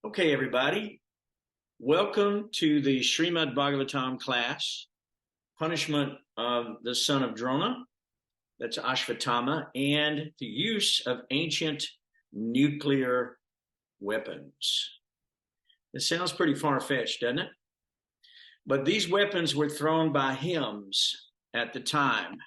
Okay, everybody, welcome to the Srimad Bhagavatam class, punishment of the son of Drona, that's Ashwsttama, and the use of ancient nuclear weapons. It sounds pretty far-fetched, doesn't it? But these weapons were thrown by hymns at the time.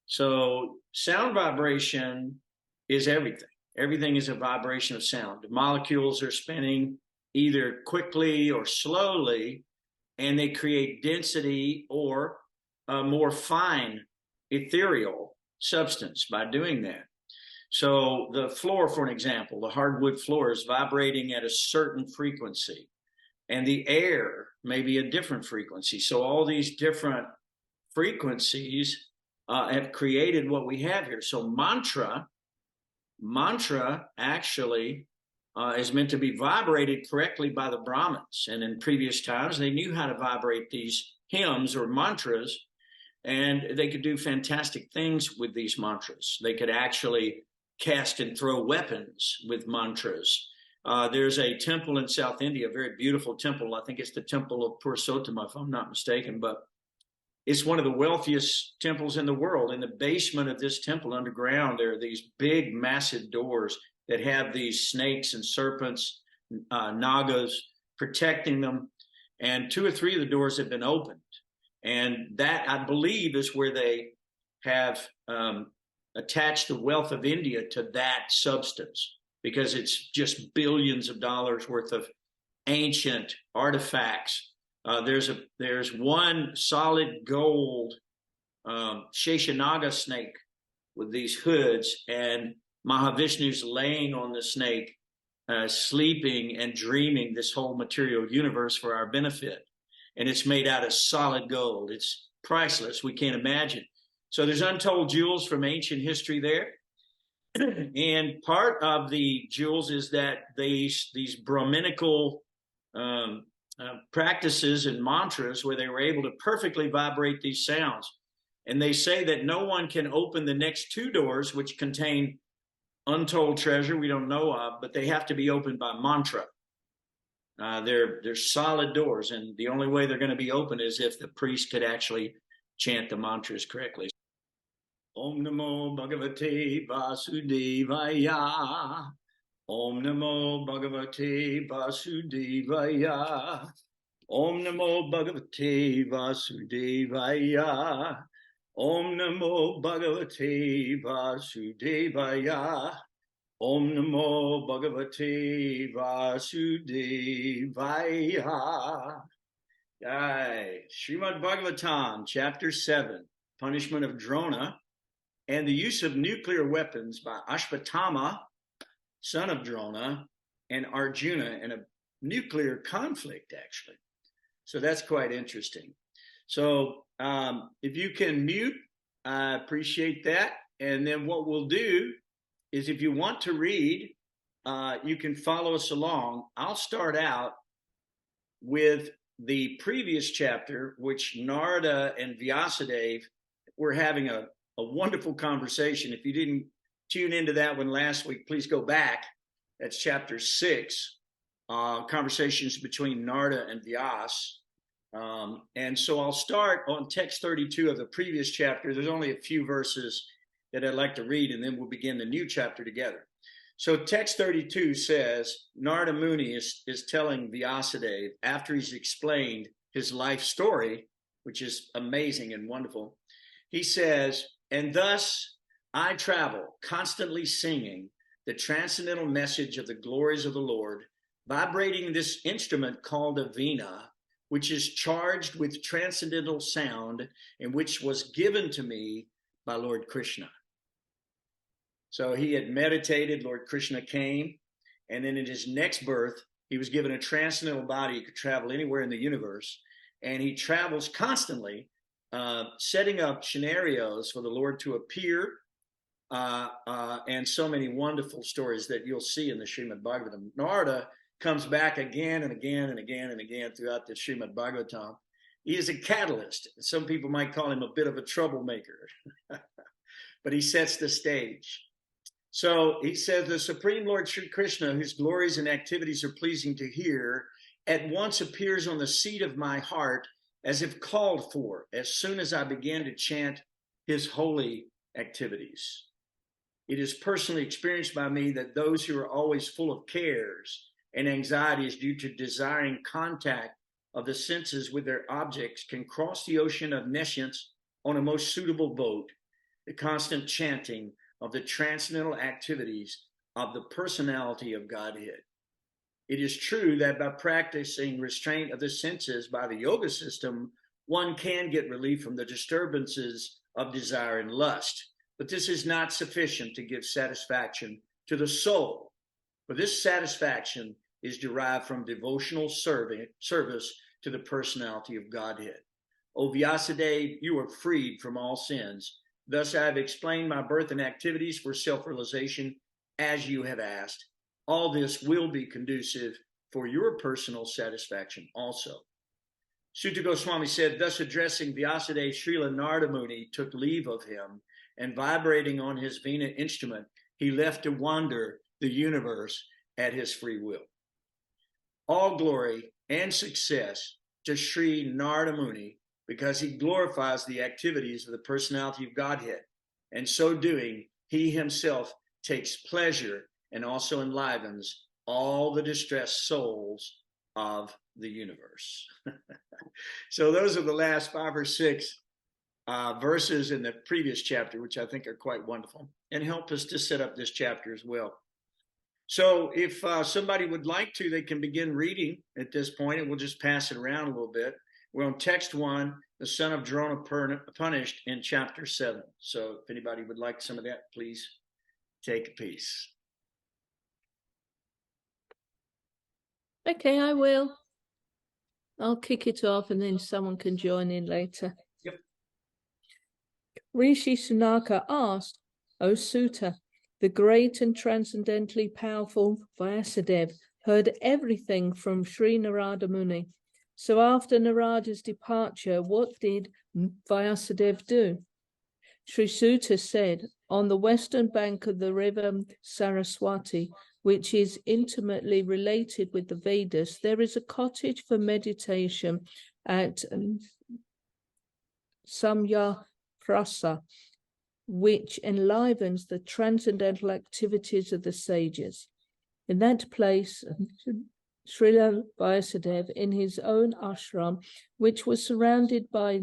So sound vibration is everything. Everything is a vibration of sound. The molecules are spinning either quickly or slowly, and they create density or a more fine ethereal substance by doing that. So the floor, for an example, the hardwood floor is vibrating at a certain frequency, and the air may be a different frequency. So all these different frequencies have created what we have here. So mantra actually is meant to be vibrated correctly by the Brahmins. And in previous times, they knew how to vibrate these hymns or mantras, and they could do fantastic things with these mantras. They could actually cast and throw weapons with mantras. There's a temple in South India, a very beautiful temple. I think it's the temple of Ashwsttama, if I'm not mistaken, but it's one of the wealthiest temples in the world. In the basement of this temple underground, there are these big, massive doors that have these snakes and serpents, nagas, protecting them. And 2 or 3 of the doors have been opened. And that, I believe, is where they have attached the wealth of India to that substance, because it's just billions of dollars worth of ancient artifacts. There's one solid gold Sheshanaga snake with these hoods, and Mahavishnu's laying on the snake, sleeping and dreaming this whole material universe for our benefit. And it's made out of solid gold. It's priceless. We can't imagine. So there's untold jewels from ancient history there. And part of the jewels is that these Brahminical practices and mantras where they were able to perfectly vibrate these sounds. And they say that no one can open the next 2 doors, which contain untold treasure we don't know of, but they have to be opened by mantra. They're solid doors, and the only way they're going to be open is if the priest could actually chant the mantras correctly. Om Namo Bhagavate Vasudevaya. Om Namo Bhagavate Vasudevaya. Om Namo Bhagavate Vasudevaya. Om Namo Bhagavate Vasudevaya. Om Namo Bhagavate Vasudevaya. Srimad Bhagavatam, Chapter 7, Punishment of Drona and the Use of Nuclear Weapons by Ashwsttama, son of Drona, and Arjuna in a nuclear conflict, actually. So that's quite interesting. So if you can mute, I appreciate that. And then what we'll do is, if you want to read, you can follow us along. I'll start out with the previous chapter, which Narada and Vyasadeva were having a wonderful conversation. If you didn't tune into that one last week, please go back. That's chapter 6, conversations between Narada and Vyas. And so I'll start on text 32 of the previous chapter. There's only a few verses that I'd like to read, and then we'll begin the new chapter together. So text 32 says, Narada Muni is telling Vyasadeva, after he's explained his life story, which is amazing and wonderful, he says, and thus I travel, constantly singing the transcendental message of the glories of the Lord, vibrating this instrument called a veena, which is charged with transcendental sound and which was given to me by Lord Krishna. So he had meditated, Lord Krishna came, and then in his next birth, he was given a transcendental body. He could travel anywhere in the universe, and he travels constantly, setting up scenarios for the Lord to appear, and so many wonderful stories that you'll see in the Srimad Bhagavatam. Narada comes back again and again and again and again throughout the Srimad Bhagavatam. He is a catalyst. Some people might call him a bit of a troublemaker, but he sets the stage. So he said, the Supreme Lord Sri Krishna, whose glories and activities are pleasing to hear, at once appears on the seat of my heart as if called for, as soon as I began to chant his holy activities. It is personally experienced by me that those who are always full of cares and anxieties due to desiring contact of the senses with their objects can cross the ocean of nescience on a most suitable boat. The constant chanting of the transcendental activities of the personality of Godhead. It is true that by practicing restraint of the senses by the yoga system, one can get relief from the disturbances of desire and lust. But this is not sufficient to give satisfaction to the soul. For this satisfaction is derived from devotional service to the personality of Godhead. O Vyasadeva, you are freed from all sins. Thus I have explained my birth and activities for self-realization as you have asked. All this will be conducive for your personal satisfaction also. Sutta Goswami said, thus addressing Vyasadeva, Srila Narada Muni took leave of him, and vibrating on his Veena instrument, he left to wander the universe at his free will. All glory and success to Sri Narada Muni, because he glorifies the activities of the personality of Godhead. And so doing, he himself takes pleasure and also enlivens all the distressed souls of the universe. So those are the last 5 or 6 verses in the previous chapter, which I think are quite wonderful and help us to set up this chapter as well. So if somebody would like to, they can begin reading at this point, and we'll just pass it around a little bit. We're on text 1, the son of Drona punished in chapter 7. So if anybody would like some of that, please take a piece. Okay, I will. I'll kick it off and then someone can join in later. Yep. Rishi Sunaka asked, O Sutta, the great and transcendently powerful Vyasadeva heard everything from Sri Narada Muni. So after Narada's departure, what did Vyasadeva do? Sri Sutta said, on the western bank of the river Saraswati, which is intimately related with the Vedas, there is a cottage for meditation at Samyaprasa, which enlivens the transcendental activities of the sages. In that place, Srila Vyasadeva, in his own ashram, which was surrounded by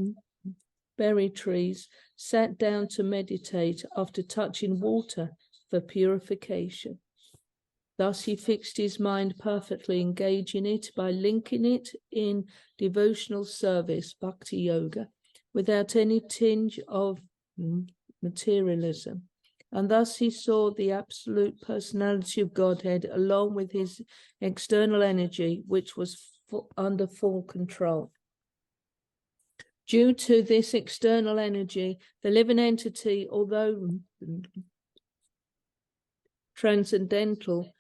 berry trees, sat down to meditate after touching water for purification. Thus he fixed his mind perfectly, engaging it by linking it in devotional service, Bhakti Yoga, without any tinge of materialism. And thus he saw the absolute personality of Godhead along with his external energy, which was under full control. Due to this external energy, the living entity, although transcendental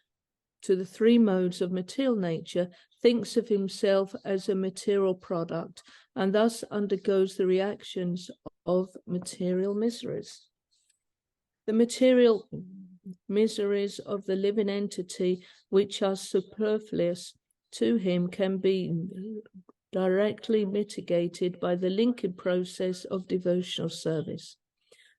to the 3 modes of material nature, thinks of himself as a material product and thus undergoes the reactions of material miseries. The material miseries of the living entity, which are superfluous to him, can be directly mitigated by the linking process of devotional service.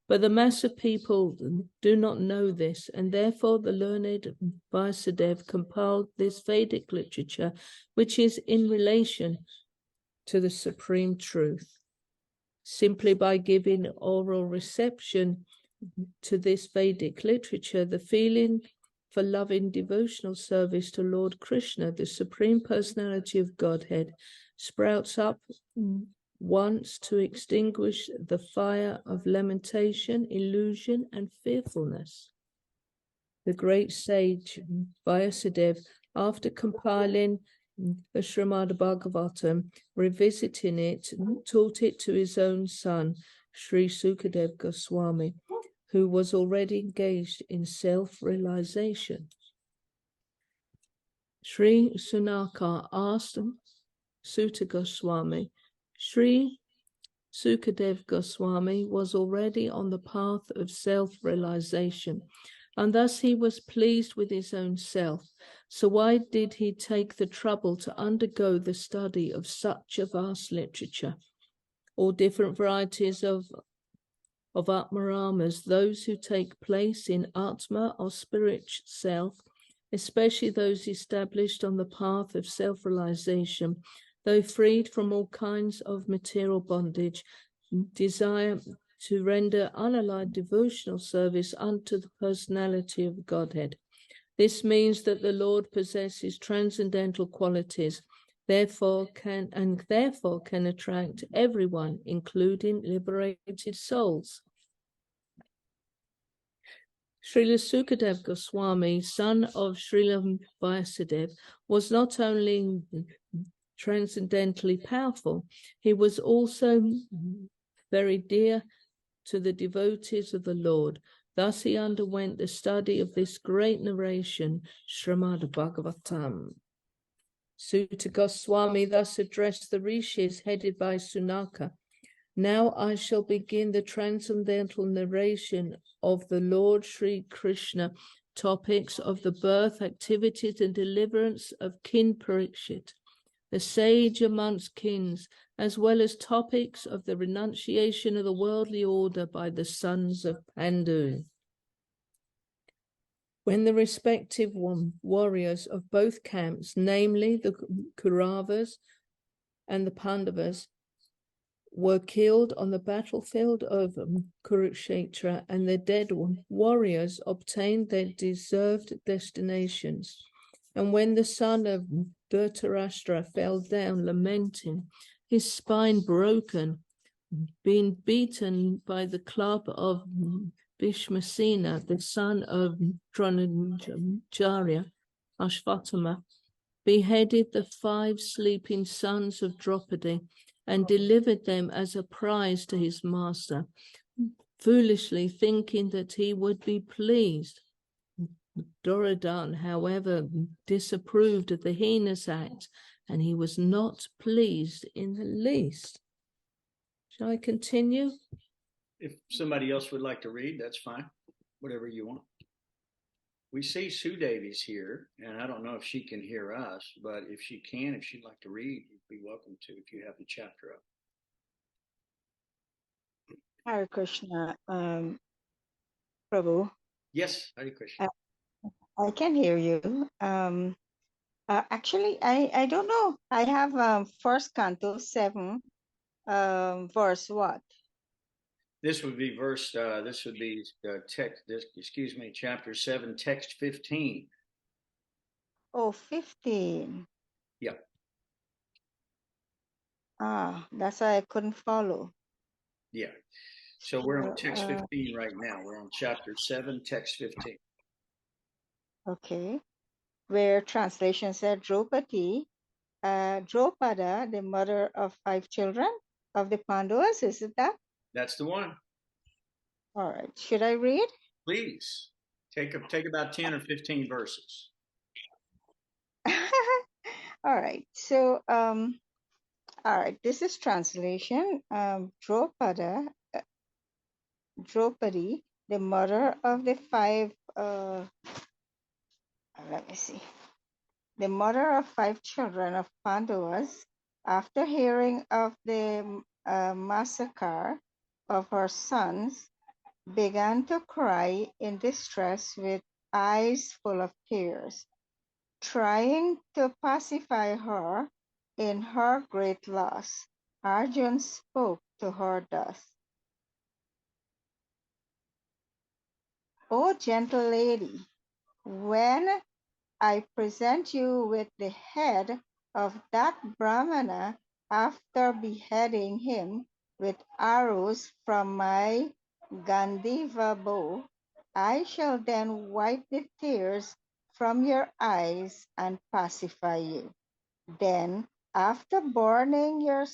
But the mass of people do not know this, and therefore the learned Vyasadeva compiled this Vedic literature, which is in relation to the supreme truth. Simply by giving oral reception to this Vedic literature, the feeling for loving devotional service to Lord Krishna, the Supreme Personality of Godhead, sprouts up once to extinguish the fire of lamentation, illusion, and fearfulness. The great sage Vyasadeva, after compiling the Srimad Bhagavatam, revisiting it, taught it to his own son, Sri Sukadeva Goswami, who was already engaged in self-realization. Sri Sunaka asked Sutta Goswami, Sri Sukadeva Goswami was already on the path of self-realization. and thus he was pleased with his own self. So why did he take the trouble to undergo the study of such a vast literature? All different varieties of Atmaramas, those who take place in Atma or spirit self, especially those established on the path of self-realization, though freed from all kinds of material bondage, desire to render unallied devotional service unto the personality of Godhead. This means that the Lord possesses transcendental qualities, therefore can attract everyone, including liberated souls. Srila Sukadev Goswami, son of Srila Vyasadeva, was not only transcendently powerful, he was also very dear to the devotees of the Lord. Thus he underwent the study of this great narration, Srimad Bhagavatam. Suta Goswami thus addressed the rishis headed by Sunaka. Now I shall begin the transcendental narration of the Lord Sri Krishna, topics of the birth, activities, and deliverance of King Parikshit, the sage amongst kings, as well as topics of the renunciation of the worldly order by the sons of Pandu. When the respective warriors of both camps, namely the Kauravas and the Pandavas, were killed on the battlefield of Kurukshetra, and the dead warriors obtained their deserved destinations. And when the son of Dhritarashtra fell down lamenting, his spine broken, being beaten by the club of Bhishmasena, the son of Dronacharya, Ashwsttama, beheaded the 5 sleeping sons of Draupadi and delivered them as a prize to his master, foolishly thinking that he would be pleased. Duryodhana, however, disapproved of the heinous act, and he was not pleased in the least. Shall I continue? If somebody else would like to read, that's fine. Whatever you want. We see Sue Davies here, and I don't know if she can hear us, but if she can, if she'd like to read, you'd be welcome to if you have the chapter up. Hare Krishna, Prabhu. Yes, Hare Krishna. I can hear you. Actually, I don't know. I have First Canto 7, verse what? This would be chapter 7, text 15. Oh, 15. Yep. That's why I couldn't follow. Yeah. So we're on text 15 right now. We're on chapter 7, text 15. Okay. Where translation said Draupadi, Draupada, the mother of 5 children of the Pandavas, is it that? That's the one. All right. Should I read? Please. Take about 10 or 15 verses. All right. So, all right. This is translation. Draupadi, the mother of the 5. Let me see. The mother of 5 children of Pandavas, after hearing of the massacre of her sons, began to cry in distress with eyes full of tears. Trying to pacify her in her great loss, Arjun spoke to her thus. O gentle lady, when I present you with the head of that Brahmana after beheading him with arrows from my Gandiva bow, I shall then wipe the tears from your eyes and pacify you. Then, after burning your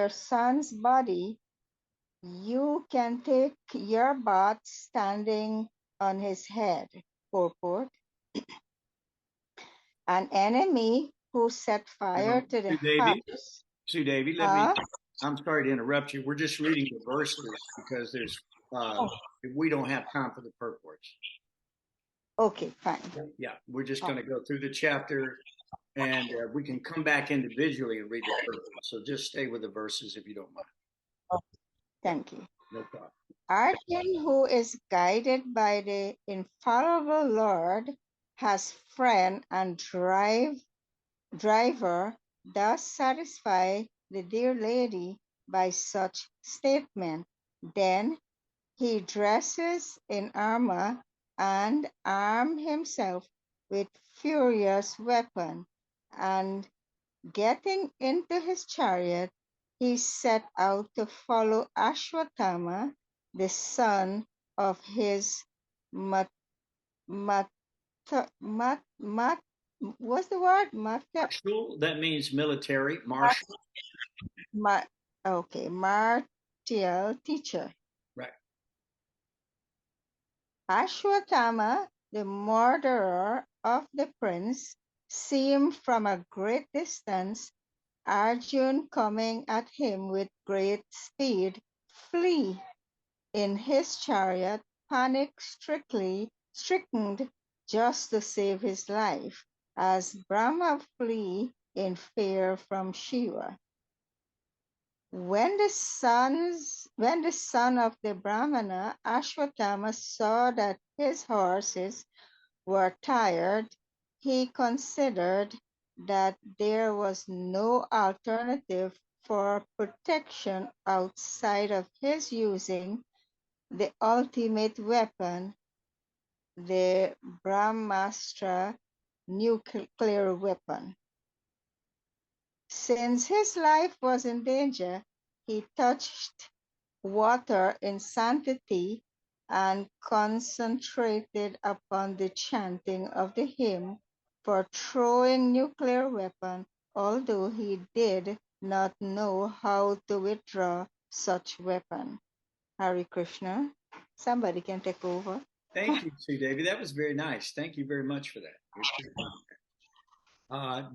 son's body, you can take your bath standing on his head. Purport. An enemy who set fire to the house. Sue Davy, I'm sorry to interrupt you. We're just reading the verses because we don't have time for the purports. Okay, fine. Yeah, we're just going to go through the chapter, and we can come back individually and read the verses. So just stay with the verses if you don't mind. Okay, thank you. No problem. Arjun, who is guided by the infallible Lord, has friend and driver, thus satisfy the dear lady by such statement. Then he dresses in armor and arms himself with furious weapon, and getting into his chariot, he set out to follow Ashwsttama, the son of his mat, mat, mat, mat, what's the word? Martial, that means military, martial. Martial teacher. Right. Ashwsttama, the murderer of the prince, seeing from a great distance Arjun coming at him with great speed, flee in his chariot, stricken just to save his life, as Brahma flee in fear from Shiva. When the son of the Brahmana, Ashwsttama, saw that his horses were tired, he considered that there was no alternative for protection outside of his using the ultimate weapon, the Brahmastra nuclear weapon. Since his life was in danger, he touched water in sanctity and concentrated upon the chanting of the hymn for throwing nuclear weapon, although he did not know how to withdraw such weapon. Hare Krishna. Somebody can take over. Thank you, Sue Devi. That was very nice. Thank you very much for that.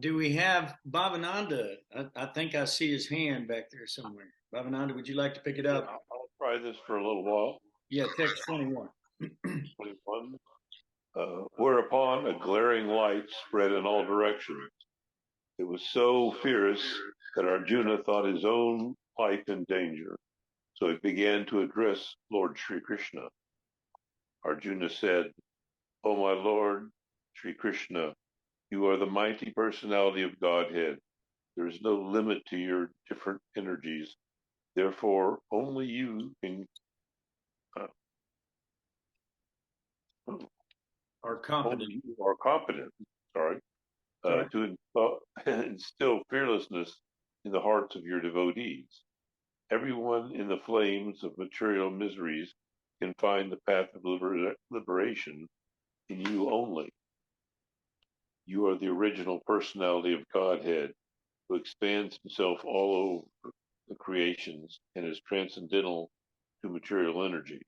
Do we have Bhavananda? I think I see his hand back there somewhere. Bhavananda, would you like to pick it up? I'll try this for a little while. Yeah, text 21. 21. Whereupon a glaring light spread in all directions. It was so fierce that Arjuna thought his own life in danger. So he began to address Lord Sri Krishna. Arjuna said, "O my Lord Sri Krishna, you are the mighty personality of Godhead. There is no limit to your different energies. Therefore, only you can Are competent. To instill fearlessness in the hearts of your devotees. Everyone in the flames of material miseries can find the path of liberation in you only. You are the original personality of Godhead, who expands himself all over the creations and is transcendental to material energy.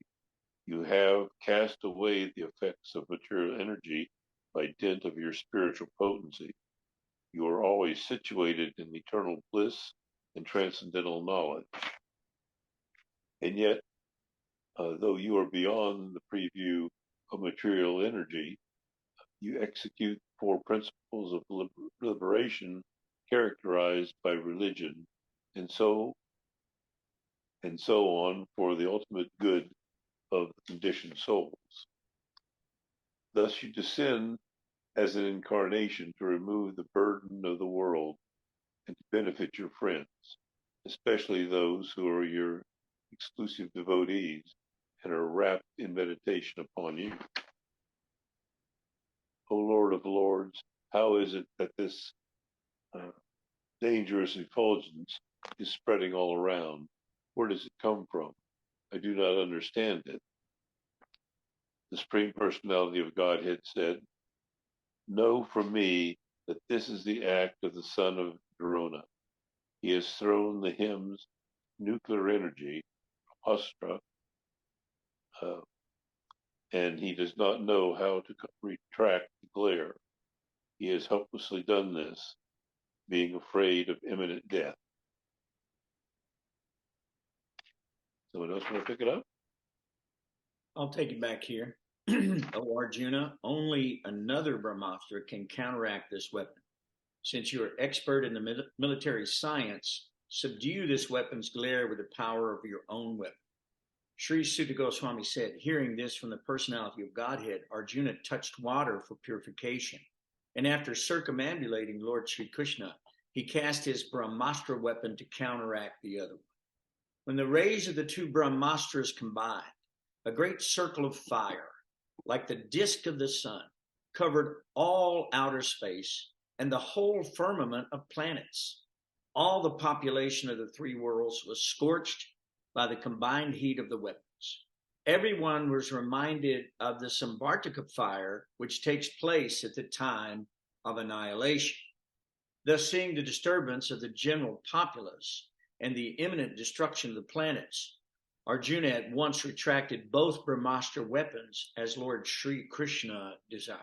You have cast away the effects of material energy by dint of your spiritual potency. You are always situated in eternal bliss and transcendental knowledge. And yet, though you are beyond the preview of material energy, you execute four principles of liberation characterized by religion and so on for the ultimate good of the conditioned souls. Thus you descend as an incarnation to remove the burden of the world and to benefit your friends, especially those who are your exclusive devotees and are wrapped in meditation upon you. O Lord of Lords, how is it that this dangerous effulgence is spreading all around? Where does it come from? I do not understand it. The Supreme Personality of Godhead said, "Know from me that this is the act of the son of Drona. He has thrown the hymns, nuclear energy, Astra, and he does not know how to retract the glare. He has helplessly done this, being afraid of imminent death." Someone else want to pick it up? I'll take it back here. O Arjuna, only another Brahmastra can counteract this weapon. Since you are expert in the military science, subdue this weapon's glare with the power of your own weapon. Sri Sutta Goswami said, hearing this from the personality of Godhead, Arjuna touched water for purification. And after circumambulating Lord Sri Krishna, he cast his Brahmastra weapon to counteract the other one. When the rays of the two Brahmastras combined, a great circle of fire, like the disk of the sun, covered all outer space and the whole firmament of planets. All the population of the three worlds was scorched by the combined heat of the weapons. Everyone was reminded of the Samvartaka fire, which takes place at the time of annihilation. Thus, seeing the disturbance of the general populace and the imminent destruction of the planets, Arjuna at once retracted both Brahmastra weapons as Lord Sri Krishna desired.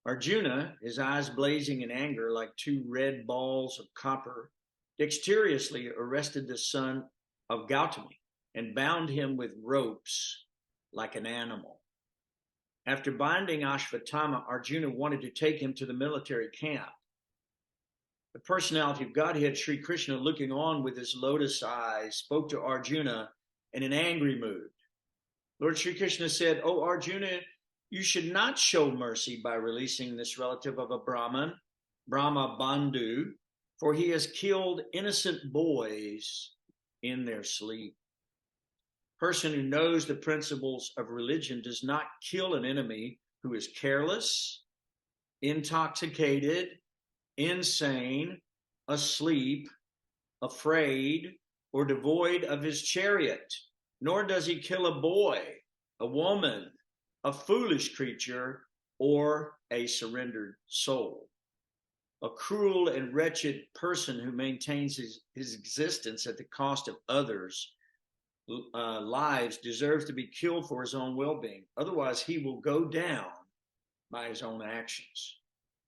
Arjuna, his eyes blazing in anger like two red balls of copper, dexterously arrested the son of Gautami and bound him with ropes like an animal. After binding Ashwsttama, Arjuna wanted to take him to the military camp. The personality of Godhead, Sri Krishna, looking on with his lotus eyes, spoke to Arjuna in an angry mood. Lord Sri Krishna said, "O Arjuna, you should not show mercy by releasing this relative of a Brahman, Brahma Bandhu, for he has killed innocent boys in their sleep. Person who knows the principles of religion does not kill an enemy who is careless, intoxicated, insane, asleep, afraid, or devoid of his chariot, nor does he kill a boy, a woman, a foolish creature, or a surrendered soul. A cruel and wretched person who maintains his existence at the cost of others' lives deserves to be killed for his own well-being. Otherwise, he will go down by his own actions.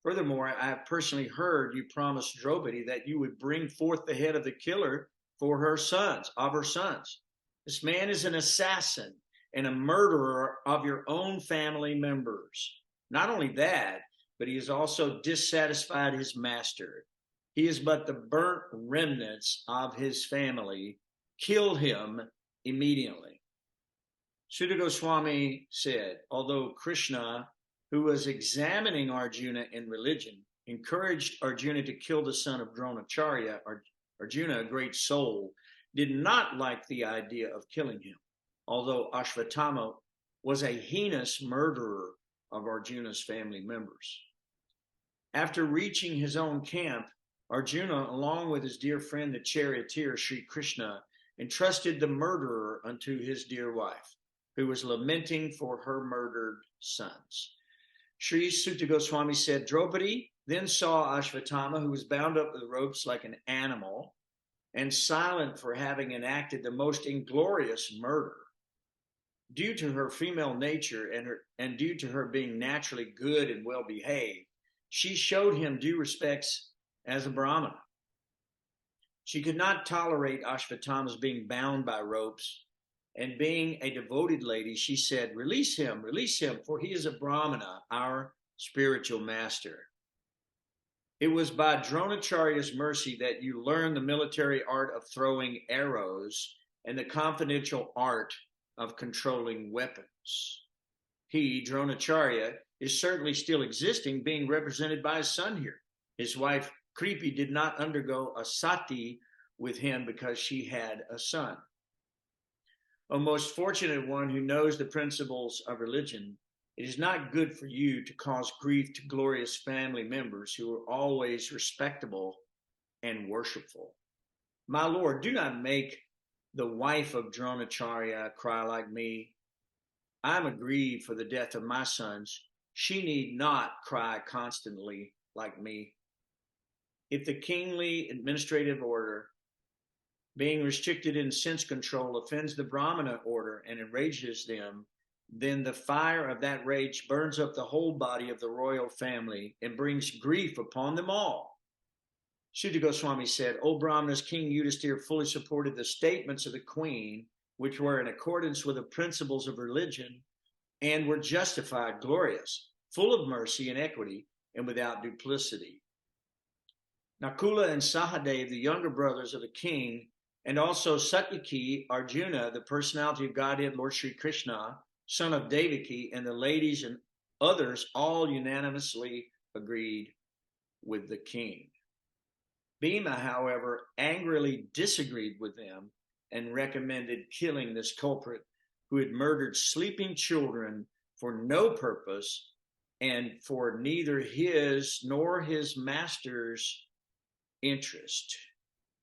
Furthermore, I have personally heard you promise Draupadi that you would bring forth the head of the killer for her sons, of her sons. This man is an assassin and a murderer of your own family members. Not only that, but he has also dissatisfied his master. He is but the burnt remnants of his family. Kill him immediately." Sutta Goswami said, although Krishna, who was examining Arjuna in religion, encouraged Arjuna to kill the son of Dronacharya, Arjuna, a great soul, did not like the idea of killing him, although Ashwsttama was a heinous murderer of Arjuna's family members. After reaching his own camp, Arjuna, along with his dear friend the charioteer Sri Krishna, entrusted the murderer unto his dear wife, who was lamenting for her murdered sons. Sri Sutta Goswami said, Draupadi then saw Ashwsttama, who was bound up with ropes like an animal, and silent for having enacted the most inglorious murder. Due to her female nature and due to her being naturally good and well behaved, she showed him due respects as a Brahmana. She could not tolerate Ashwsttama's being bound by ropes, and being a devoted lady, she said, release him, for he is a Brahmana, our spiritual master. It was by Dronacharya's mercy that you learned the military art of throwing arrows and the confidential art of controlling weapons. He, Dronacharya, is certainly still existing, being represented by his son here. His wife, Kripi, did not undergo a sati with him because she had a son. O most fortunate one who knows the principles of religion, it is not good for you to cause grief to glorious family members who are always respectable and worshipful. My Lord, do not make the wife of Dronacharya cry like me. I am aggrieved for the death of my sons. She need not cry constantly like me. If the kingly administrative order, being restricted in sense control, offends the Brahmana order and enrages them, then the fire of that rage burns up the whole body of the royal family and brings grief upon them all. Sutta Goswami said, O Brahmanas, King Yudhisthira fully supported the statements of the queen, which were in accordance with the principles of religion, and were justified, glorious, full of mercy and equity, and without duplicity. Nakula and Sahadev, the younger brothers of the king, and also Satyaki, Arjuna, the personality of Godhead, Lord Sri Krishna, son of Devaki, and the ladies and others all unanimously agreed with the king. Bhima, however, angrily disagreed with them and recommended killing this culprit who had murdered sleeping children for no purpose and for neither his nor his master's interest.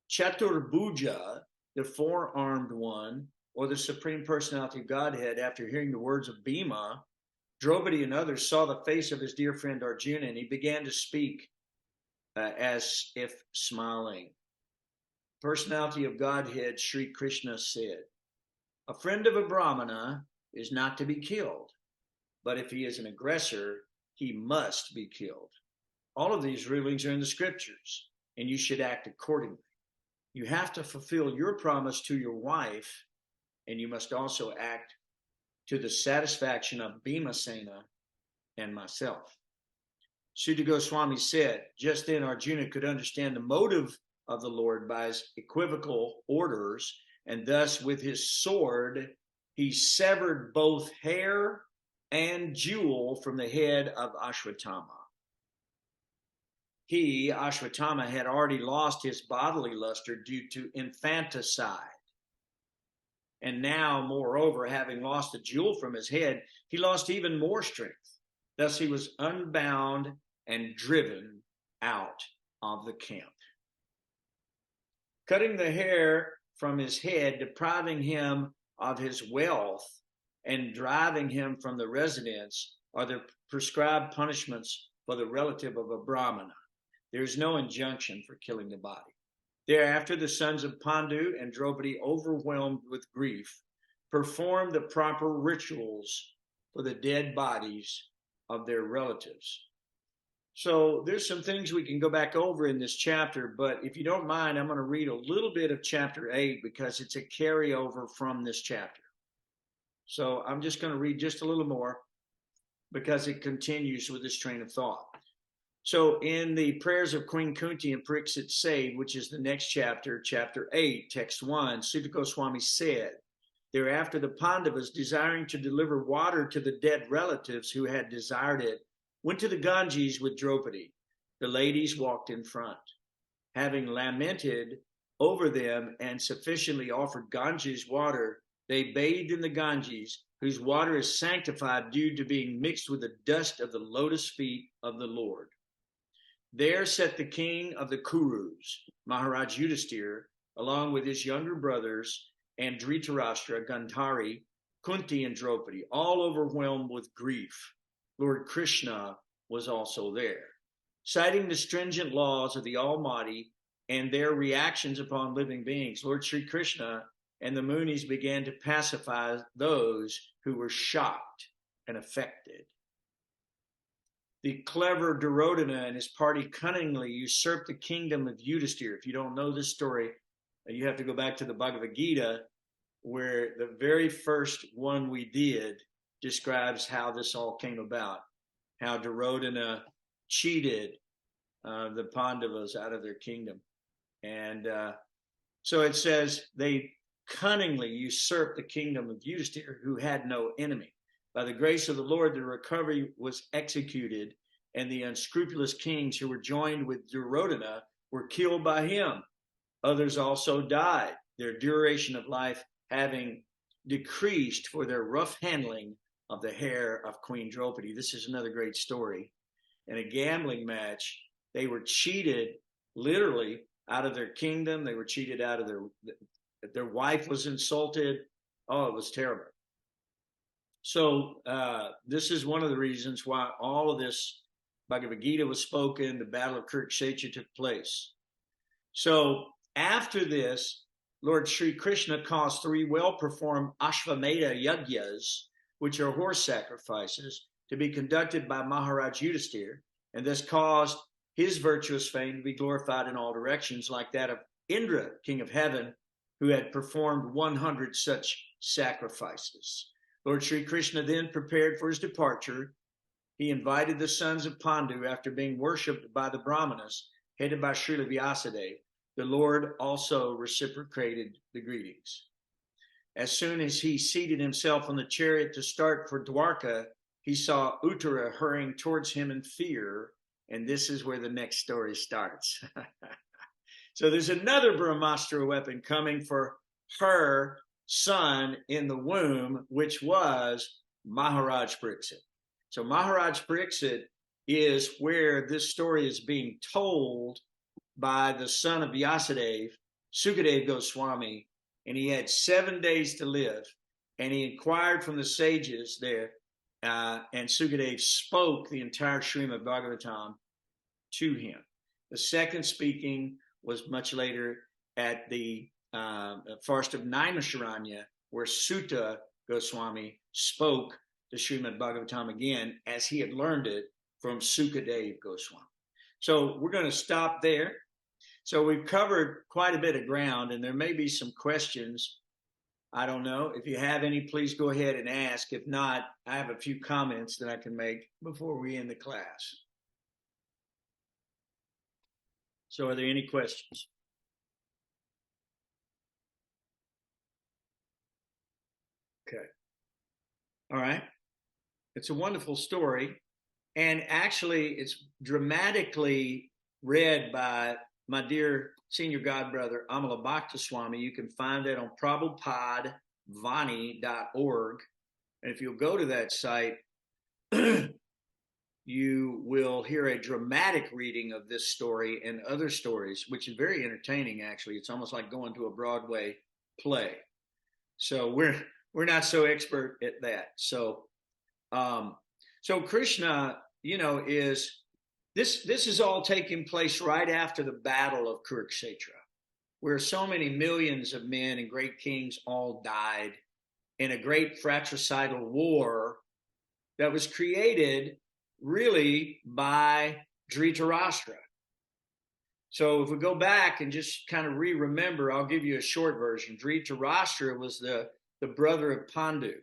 Chaturbhuja, the four-armed one, or the Supreme Personality of Godhead, after hearing the words of Bhima, Draupadi and others saw the face of his dear friend Arjuna, and he began to speak as if smiling. Personality of Godhead, Sri Krishna said, "A friend of a Brahmana is not to be killed, but if he is an aggressor, he must be killed. All of these rulings are in the scriptures, and you should act accordingly. You have to fulfill your promise to your wife, and you must also act to the satisfaction of Bhimasena and myself." Sutta Goswami said, just then Arjuna could understand the motive of the Lord by his equivocal orders, and thus with his sword he severed both hair and jewel from the head of Ashwsttama. He, Ashwsttama, had already lost his bodily luster due to infanticide. And now, moreover, having lost the jewel from his head, he lost even more strength. Thus he was unbound and driven out of the camp. Cutting the hair from his head, depriving him of his wealth, and driving him from the residence are the prescribed punishments for the relative of a Brahmana. There is no injunction for killing the body. Thereafter, the sons of Pandu and Draupadi, overwhelmed with grief, performed the proper rituals for the dead bodies of their relatives. So there's some things we can go back over in this chapter, but if you don't mind, I'm going to read a little bit of chapter 8 because it's a carryover from this chapter. So I'm just going to read just a little more because it continues with this train of thought. So in the prayers of Queen Kunti and Pariksit Sade, which is the next chapter, chapter 8, text 1, Sutta Goswami said, "Thereafter the Pandavas, desiring to deliver water to the dead relatives who had desired it, went to the Ganges with Draupadi. The ladies walked in front. Having lamented over them and sufficiently offered Ganges water, they bathed in the Ganges, whose water is sanctified due to being mixed with the dust of the lotus feet of the Lord. There sat the king of the Kurus, Maharaj Yudhisthira, along with his younger brothers, and Dhritarashtra, Gandhari, Kunti, and Draupadi, all overwhelmed with grief. Lord Krishna was also there. Citing the stringent laws of the Almighty and their reactions upon living beings, Lord Sri Krishna and the Munis began to pacify those who were shocked and affected. The clever Duryodhana and his party cunningly usurped the kingdom of Yudhisthira. If you don't know this story, you have to go back to the Bhagavad Gita, where the very first one we did describes how this all came about, how Duryodhana cheated the Pandavas out of their kingdom. And so it says they cunningly usurped the kingdom of Yudhisthira, who had no enemy. By the grace of the Lord, the recovery was executed, and the unscrupulous kings who were joined with Duryodhana were killed by him. Others also died, their duration of life having decreased for their rough handling of the hair of Queen Draupadi. This is another great story. In a gambling match, they were cheated literally out of their kingdom. They were cheated out of their wife was insulted. Oh, it was terrible. So this is one of the reasons why all of this Bhagavad Gita was spoken, the Battle of Kurukshetra took place. So after this, Lord Sri Krishna caused 3 well-performed Ashvamedha Yagyas, which are horse sacrifices, to be conducted by Maharaj Yudhisthira, and thus caused his virtuous fame to be glorified in all directions, like that of Indra, king of heaven, who had performed 100 such sacrifices. Lord Sri Krishna then prepared for his departure. He invited the sons of Pandu after being worshipped by the Brahmanas, headed by Srila Vyasadeva. The Lord also reciprocated the greetings. As soon as he seated himself on the chariot to start for Dwarka, he saw Uttara hurrying towards him in fear, and this is where the next story starts. So there's another Brahmastra weapon coming for her son in the womb, which was Maharaj Pariksit. So Maharaj Pariksit is where this story is being told by the son of Vyasadeva, Sukadeva Goswami, and he had 7 days to live. And he inquired from the sages there, and Sukadeva spoke the entire Srimad Bhagavatam to him. The second speaking was much later at the forest of Naimisharanya, where Sutta Goswami spoke the Srimad Bhagavatam again as he had learned it from Sukadeva Goswami. So we're going to stop there. So we've covered quite a bit of ground, and there may be some questions. I don't know. If you have any, please go ahead and ask. If not, I have a few comments that I can make before we end the class. So are there any questions? Okay. All right. It's a wonderful story. And actually, it's dramatically read by my dear senior godbrother, Amala Bhakti Swami. You can find that on prabhupadvani.org. And if you'll go to that site, you will hear a dramatic reading of this story and other stories, which is very entertaining, actually. It's almost like going to a Broadway play. So we're not so expert at that. So Krishna, is this is all taking place right after the Battle of Kurukshetra, where so many millions of men and great kings all died in a great fratricidal war that was created really by Dhritarashtra. So if we go back and just kind of remember, I'll give you a short version. Dhritarashtra was the brother of Pandu.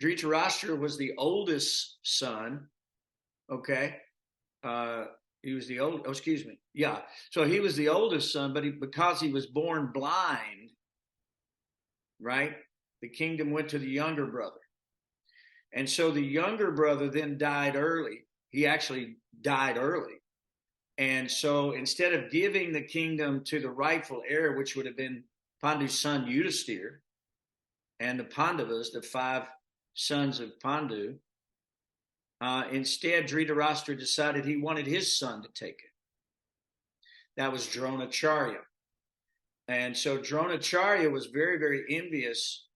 Dhritarashtra was the oldest son. Okay. He was the old, So he was the oldest son, but because he was born blind, right? The kingdom went to the younger brother. And so the younger brother then died early. He actually died early. And so instead of giving the kingdom to the rightful heir, which would have been Pandu's son Yudhisthira, and the Pandavas, the 5 sons of Pandu, instead Dhritarashtra decided he wanted his son to take it. That was Dronacharya. And so Dronacharya was very, very envious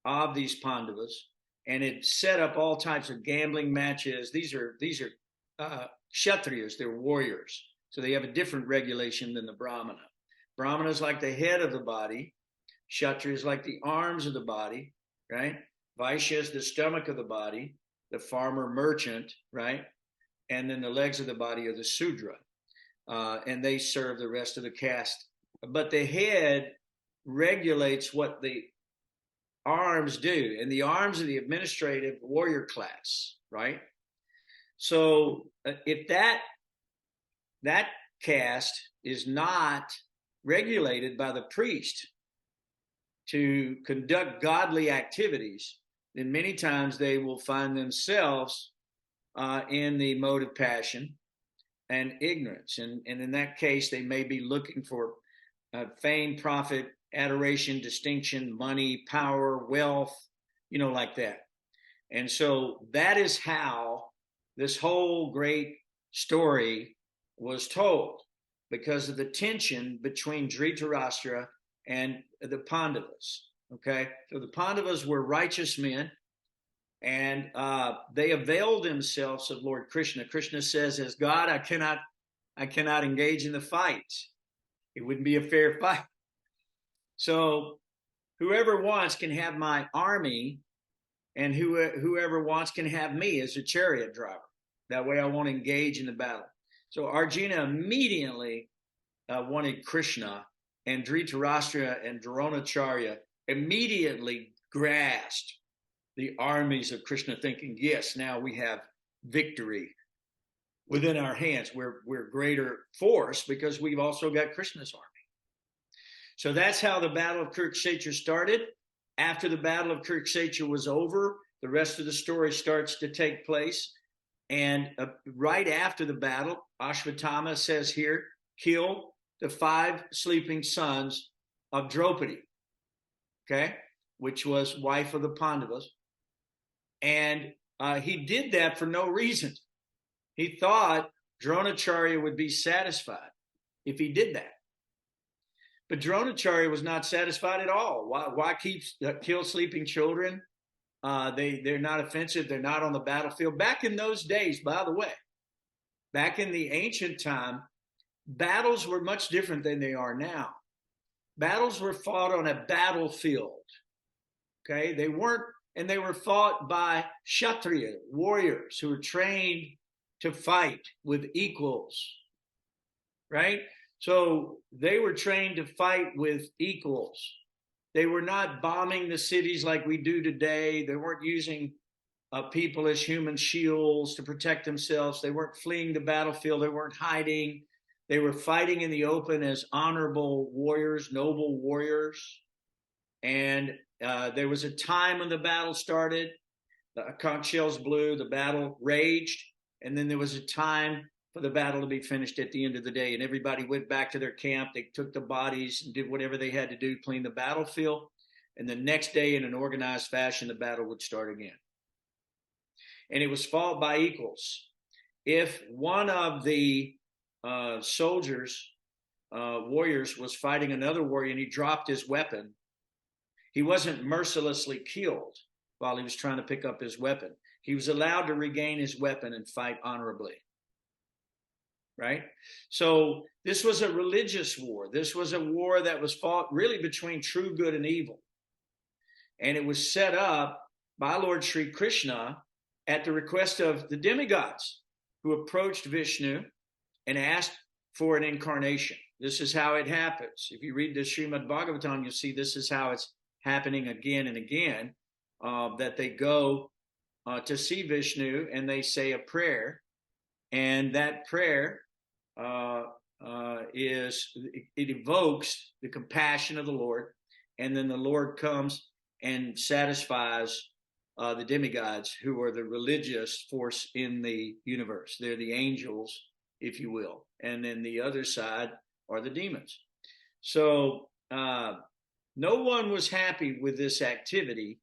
of these Pandavas, and it set up all types of gambling matches. These are Kshatriyas, they're warriors. So they have a different regulation than the Brahmana. Brahmana is like the head of the body. Kshatriya is like the arms of the body, right? Vaishya is the stomach of the body, the farmer merchant, right? And then the legs of the body are the Sudra. And they serve the rest of the caste. But the head regulates what the arms do. And the arms are the administrative warrior class, right? So if that caste is not regulated by the priest to conduct godly activities, then many times they will find themselves in the mode of passion and ignorance. And in that case, they may be looking for fame, profit, adoration, distinction, money, power, wealth, like that. And so that is how this whole great story was told, because of the tension between Dhritarashtra and the Pandavas. Okay, so the Pandavas were righteous men, and they availed themselves of Lord Krishna. Krishna says, as God, I cannot engage in the fight. It wouldn't be a fair fight. So whoever wants can have my army, and whoever wants can have me as a chariot driver. That way I won't engage in the battle. So Arjuna immediately wanted Krishna, and Dhritarashtra and Dronacharya immediately grasped the armies of Krishna, thinking, yes, now we have victory within our hands. We're greater force because we've also got Krishna's army. So that's how the Battle of Kurukshetra started. After the Battle of Kurukshetra was over, the rest of the story starts to take place. And right after the battle, Ashwsttama says here, kill the 5 sleeping sons of Draupadi, okay, which was wife of the Pandavas. And he did that for no reason. He thought Dronacharya would be satisfied if he did that. But Dronacharya was not satisfied at all. Why kill sleeping children? They're not offensive. They're not on the battlefield. Back in those days, by the way, back in the ancient time, battles were much different than they are now. Battles were fought on a battlefield. Okay, they were fought by Kshatriya warriors who were trained to fight with equals, right? So they were trained to fight with equals. They were not bombing the cities like we do today. They weren't using people as human shields to protect themselves. They weren't fleeing the battlefield. They weren't hiding. They were fighting in the open as honorable warriors, noble warriors. And there was a time when the battle started. The conch shells blew, the battle raged, and then there was a time for the battle to be finished at the end of the day. And everybody went back to their camp. They took the bodies and did whatever they had to do, clean the battlefield. And the next day, in an organized fashion, the battle would start again. And it was fought by equals. If one of the soldiers, warriors, was fighting another warrior and he dropped his weapon, he wasn't mercilessly killed while he was trying to pick up his weapon. He was allowed to regain his weapon and fight honorably. Right? So this was a religious war. This was a war that was fought really between true good and evil. And it was set up by Lord Sri Krishna at the request of the demigods who approached Vishnu and asked for an incarnation. This is how it happens. If you read the Srimad Bhagavatam, you'll see this is how it's happening again and again, that they go to see Vishnu and they say a prayer. And that prayer it evokes the compassion of the Lord, and then the Lord comes and satisfies the demigods, who are the religious force in the universe. They're the angels, if you will, and then the other side are the demons. So no one was happy with this activity,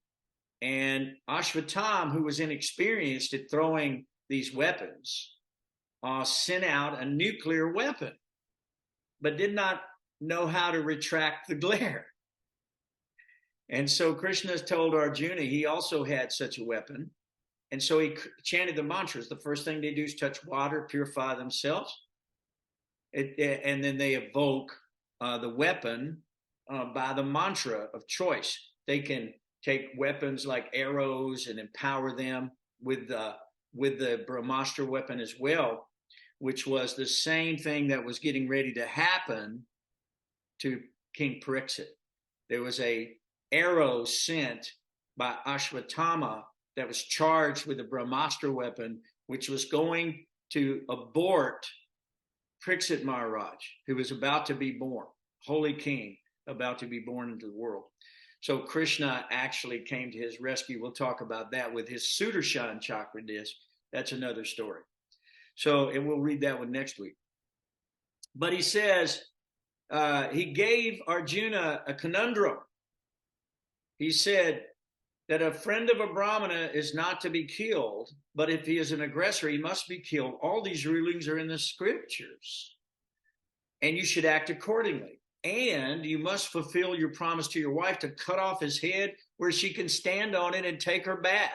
and Ashwsttama, who was inexperienced at throwing these weapons, sent out a nuclear weapon, but did not know how to retract the glare. And so Krishna told Arjuna he also had such a weapon. And so he chanted the mantras. The first thing they do is touch water, purify themselves. And then they evoke the weapon by the mantra of choice. They can take weapons like arrows and empower them with the Brahmastra weapon as well, which was the same thing that was getting ready to happen to King Pariksit. There was a arrow sent by Ashwsttama that was charged with the Brahmastra weapon, which was going to abort Pariksit Maharaj, who was about to be born, holy king, about to be born into the world. So Krishna actually came to his rescue. We'll talk about that with his Sudarshan chakra disc. That's another story. So, and we'll read that one next week. But he says, he gave Arjuna a conundrum. He said that a friend of a Brahmana is not to be killed, but if he is an aggressor, he must be killed. All these rulings are in the scriptures, and you should act accordingly. And you must fulfill your promise to your wife to cut off his head where she can stand on it and take her bath.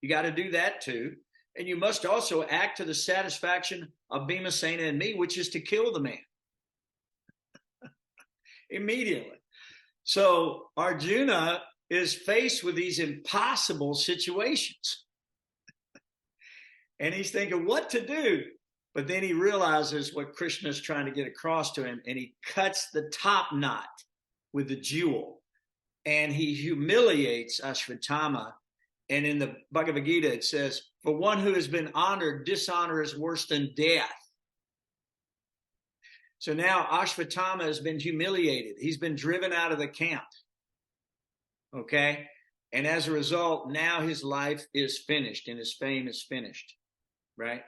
You got to do that too. And you must also act to the satisfaction of Bhimasena and me, which is to kill the man immediately. So Arjuna is faced with these impossible situations. And he's thinking what to do. But then he realizes what Krishna is trying to get across to him, and he cuts the top knot with the jewel. And he humiliates Ashwsttama And in the Bhagavad Gita, it says, for one who has been honored, dishonor is worse than death. So now Ashwsttama has been humiliated. He's been driven out of the camp. Okay? And as a result, now his life is finished and his fame is finished. Right?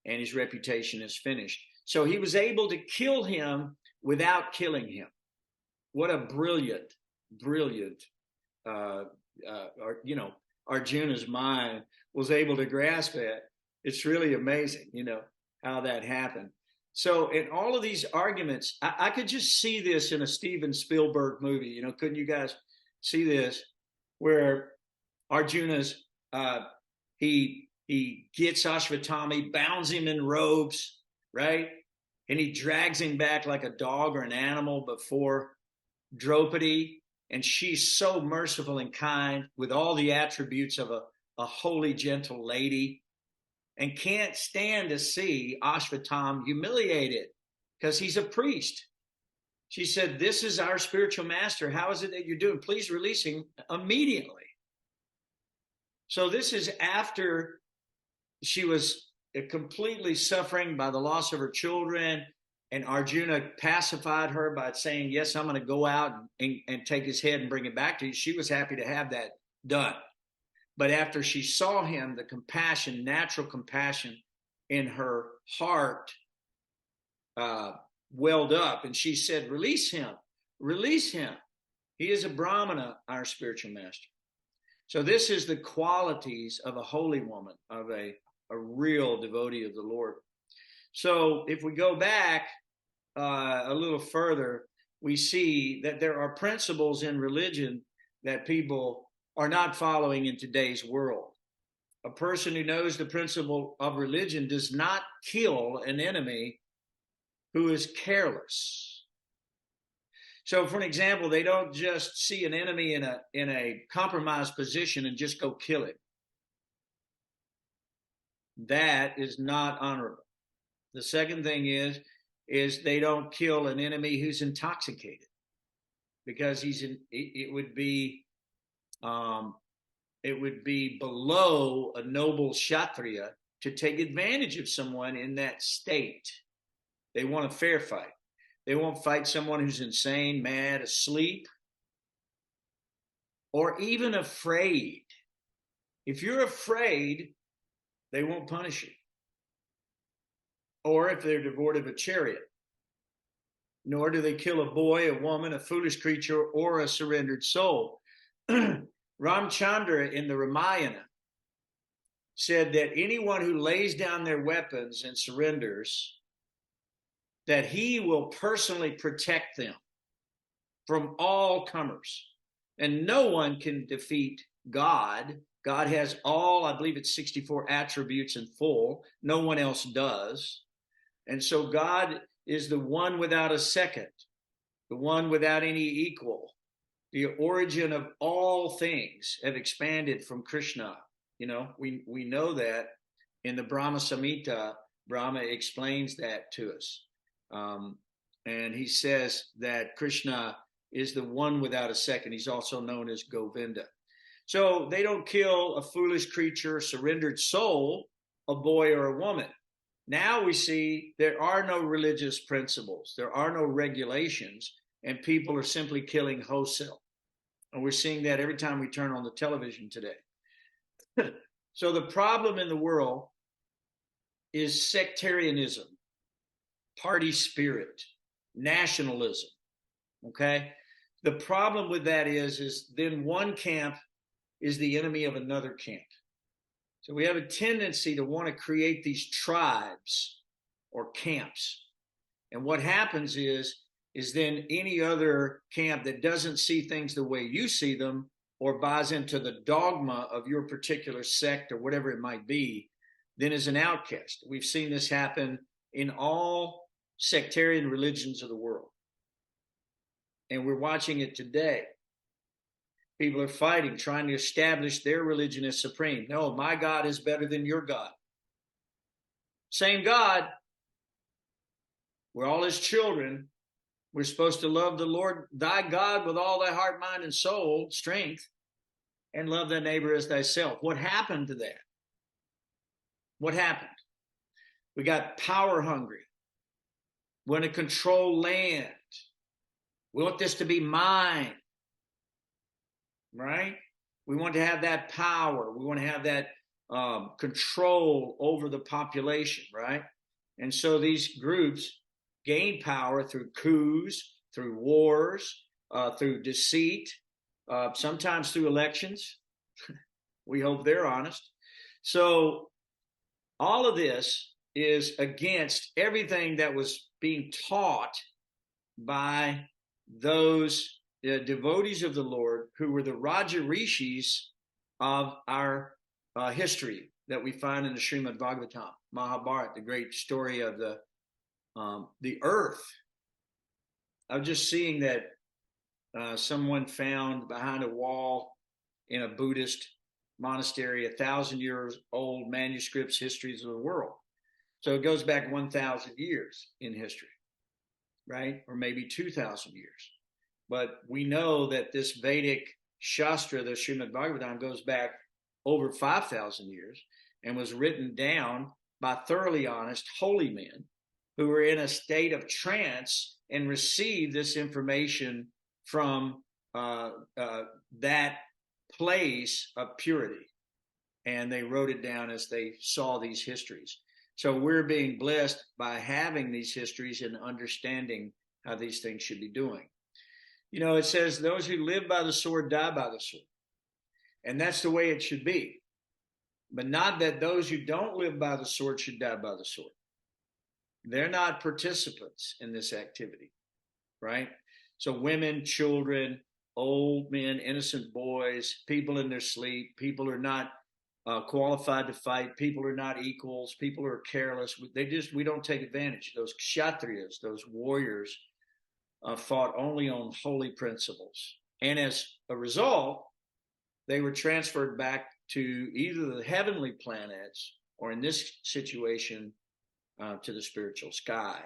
And his reputation is finished. So he was able to kill him without killing him. What a brilliant, Arjuna's mind was able to grasp that. It's really amazing, how that happened. So in all of these arguments, I could just see this in a Steven Spielberg movie. Couldn't you guys see this? Where Arjuna's, he gets Ashwsttama, he bounds him in robes, right? And he drags him back like a dog or an animal before Draupadi. And she's so merciful and kind with all the attributes of a holy, gentle lady, and can't stand to see Ashwsttama humiliated because he's a priest. She said, this is our spiritual master. How is it that you're doing? Please release him immediately. So this is after she was completely suffering by the loss of her children, and Arjuna pacified her by saying, yes, I'm going to go out and take his head and bring it back to you. She was happy to have that done. But after she saw him, the compassion, natural compassion in her heart welled up, and she said, release him, release him. He is a Brahmana, our spiritual master. So this is the qualities of a holy woman, of a real devotee of the Lord. So if we go back a little further, we see that there are principles in religion that people are not following in today's world. A person who knows the principle of religion does not kill an enemy who is careless. So for an example, they don't just see an enemy in a compromised position and just go kill it. That is not honorable. The second thing is they don't kill an enemy who's intoxicated, because it would be below a noble Kshatriya to take advantage of someone in that state. They want a fair fight. They won't fight someone who's insane, mad, asleep, or even afraid. If you're afraid, they won't punish you. Or if they're devoid of a chariot. Nor do they kill a boy, a woman, a foolish creature, or a surrendered soul. Ramchandra in the Ramayana said that anyone who lays down their weapons and surrenders, that he will personally protect them from all comers. And no one can defeat God. God has all, I believe it's 64 attributes in full. No one else does. And so God is the one without a second, the one without any equal. The origin of all things have expanded from Krishna. We know that in the Brahma Samhita, Brahma explains that to us. And he says that Krishna is the one without a second. He's also known as Govinda. So they don't kill a foolish creature, surrendered soul, a boy or a woman. Now we see there are no religious principles. There are no regulations, and people are simply killing wholesale. And we're seeing that every time we turn on the television today. So the problem in the world is sectarianism, party spirit, nationalism. Okay? The problem with that is then one camp is the enemy of another camp. So we have a tendency to want to create these tribes or camps. And what happens is then any other camp that doesn't see things the way you see them, or buys into the dogma of your particular sect or whatever it might be, then is an outcast. We've seen this happen in all sectarian religions of the world. And we're watching it today. People are fighting, trying to establish their religion as supreme. No, my God is better than your God. Same God. We're all his children. We're supposed to love the Lord, thy God, with all thy heart, mind, and soul, strength. and love thy neighbor as thyself. What happened to that? What happened? We got power hungry. We want to control land. We want this to be mine, right? We want to have that power. We want to have that control over the population, right? And so these groups gain power through coups, through wars, through deceit, sometimes through elections. We hope they're honest. So all of this is against everything that was being taught by those devotees of the Lord who were the Raja Rishis of our history that we find in the Srimad Bhagavatam, Mahabharata, the great story of the earth. I was just seeing that someone found behind a wall in a Buddhist monastery 1,000 years old manuscripts, histories of the world. So it goes back 1,000 years in history, right? Or maybe 2,000 years. But we know that this Vedic Shastra, the Srimad Bhagavatam, goes back over 5,000 years and was written down by thoroughly honest holy men who were in a state of trance and received this information from that place of purity. And they wrote it down as they saw these histories. So we're being blessed by having these histories and understanding how these things should be doing. You know, it says those who live by the sword die by the sword. And that's the way it should be. But not that those who don't live by the sword should die by the sword. They're not participants in this activity, right? So women, children, old men, innocent boys, people in their sleep, people are not qualified to fight, people are not equals, people are careless. We don't take advantage. Those kshatriyas, those warriors, fought only on holy principles. And as a result, they were transferred back to either the heavenly planets or in this situation, to the spiritual sky,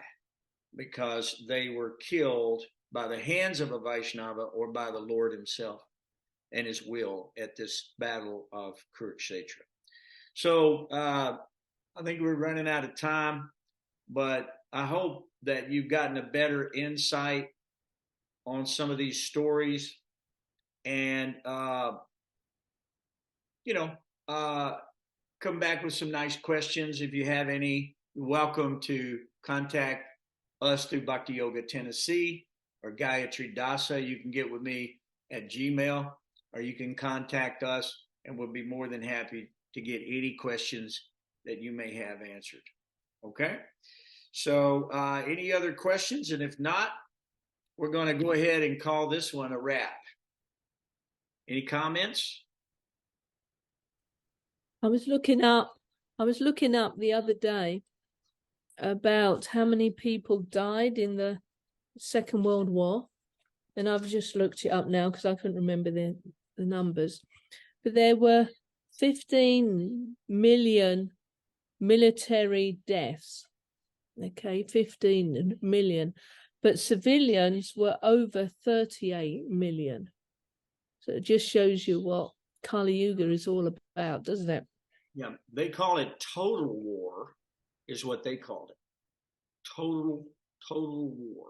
because they were killed by the hands of a Vaishnava or by the Lord himself and his will at this battle of Kurukshetra. So I think we're running out of time, but I hope that you've gotten a better insight on some of these stories and, come back with some nice questions. If you have any, you're welcome to contact us through Bhakti Yoga Tennessee or Gayatri Dasa. You can get with me at Gmail, or you can contact us and we'll be more than happy to get any questions that you may have answered. Okay? So any other questions? And if not, we're going to go ahead and call this one a wrap. Any comments? I was looking up the other day about how many people died in the Second World War, and I've just looked it up now because I couldn't remember the numbers. But there were 15 million military deaths. Okay, 15 million. But civilians were over 38 million. So it just shows you what Kali Yuga is all about, doesn't it? Yeah, they call it total war, is what they called it. Total war.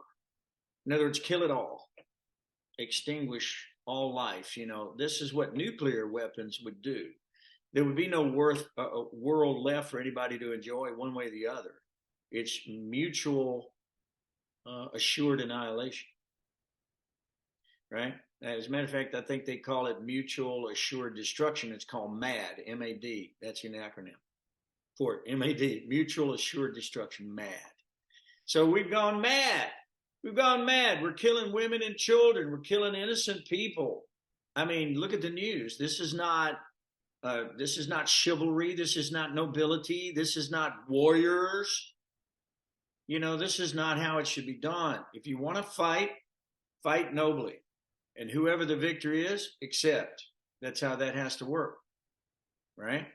In other words, kill it all, extinguish all life. You know, this is what nuclear weapons would do. There would be no world left for anybody to enjoy one way or the other. It's mutual assured annihilation, right? As a matter of fact, I think they call it mutual assured destruction. It's called MAD, M-A-D. That's an acronym for it, M-A-D, mutual assured destruction, MAD. So we've gone mad. We've gone mad. We're killing women and children. We're killing people. I mean, look at the news. This is not chivalry. This is not nobility. This is not warriors. You know, this is not how it should be done. If you want to fight, fight nobly. And whoever the victor is, accept. That's how that has to work, right?